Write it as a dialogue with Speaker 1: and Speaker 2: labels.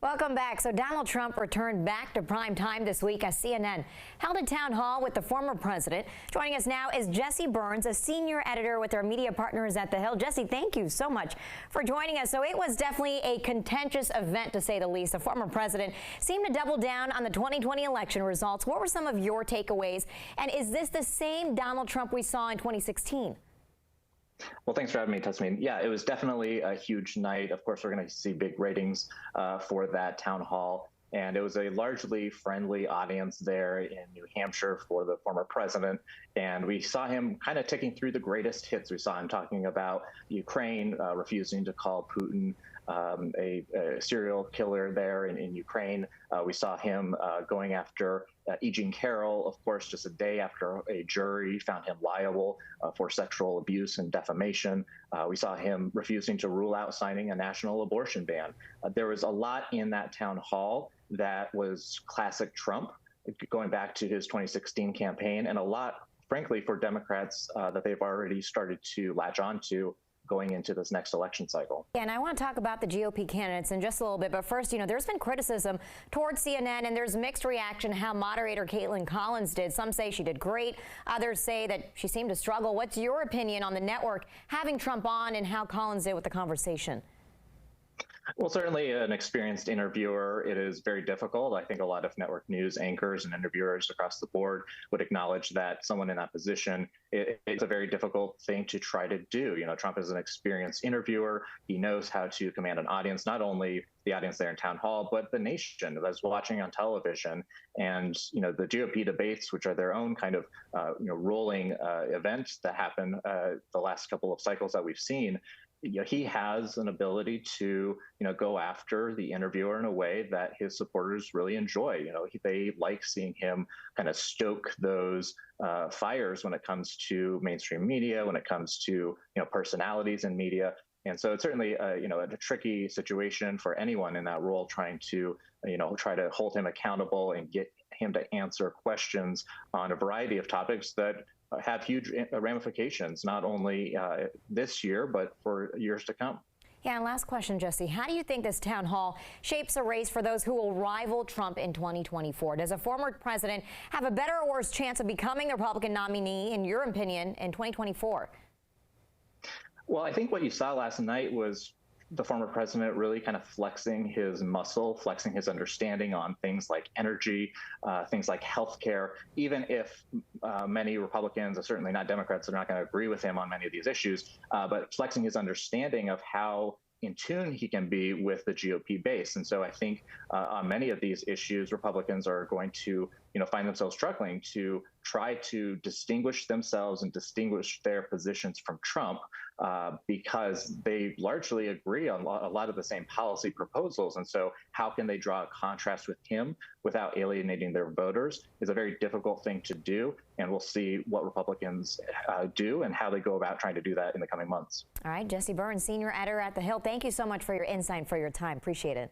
Speaker 1: Welcome back. So Donald Trump returned back to prime time this week as CNN held a town hall with the former president. Joining us now is Jesse Byrnes, a senior editor with our media partners at The Hill. Jesse, thank you so much for joining us. So it was definitely a contentious event, to say the least. The former president seemed to double down on the 2020 election results. What were some of your takeaways? And is this the same Donald Trump we saw in 2016?
Speaker 2: Well, thanks for having me, Tasmin. Yeah, it was definitely a huge night. Of course, we're going to see big ratings for that town hall. And it was a largely friendly audience there in New Hampshire for the former president. And we saw him kind of ticking through the greatest hits. We saw him talking about Ukraine, refusing to call Putin a serial killer there in Ukraine. We saw him going after E. Jean Carroll, of course, just a day after a jury found him liable for sexual abuse and defamation. We saw him refusing to rule out signing a national abortion ban. There was a lot in that town hall that was classic Trump, going back to his 2016 campaign, and a lot, frankly, for Democrats that they've already started to latch onto going into this next election cycle.
Speaker 1: Yeah, and I want to talk about the GOP candidates in just a little bit, but first, there's been criticism towards CNN, and there's mixed reaction how moderator Kaitlin Collins did. Some say she did great, others say that she seemed to struggle. What's your opinion on the network having Trump on and how Collins did with the conversation?
Speaker 2: Well, certainly an experienced interviewer, it is very difficult. I think a lot of network news anchors and interviewers across the board would acknowledge that someone in that position, it's a very difficult thing to try to do. Trump is an experienced interviewer. He knows how to command an audience, not only the audience there in town hall, but the nation that's watching on television. And, the GOP debates, which are their own kind of, rolling events that happen the last couple of cycles that we've seen. He has an ability to, go after the interviewer in a way that his supporters really enjoy. They like seeing him kind of stoke those fires when it comes to mainstream media, when it comes to, personalities in media. And so it's certainly, a tricky situation for anyone in that role trying to, try to hold him accountable and get him to answer questions on a variety of topics that have huge ramifications, not only this year, but for years to come.
Speaker 1: Yeah, and last question, Jesse. How do you think this town hall shapes a race for those who will rival Trump in 2024? Does a former president have a better or worse chance of becoming the Republican nominee, in your opinion, in 2024?
Speaker 2: Well, I think what you saw last night was the former president really kind of flexing his muscle, flexing his understanding on things like energy, things like healthcare, even if many Republicans, and certainly not Democrats, are not going to agree with him on many of these issues, but flexing his understanding of how in tune he can be with the GOP base. And so I think on many of these issues, Republicans are going to, find themselves struggling to try to distinguish themselves and distinguish their positions from Trump because they largely agree on a lot of the same policy proposals. And so how can they draw a contrast with him without alienating their voters is a very difficult thing to do. And we'll see what Republicans do and how they go about trying to do that in the coming months.
Speaker 1: All right, Jesse Byrnes, senior editor at The Hill. Thank you so much for your insight and for your time. Appreciate it.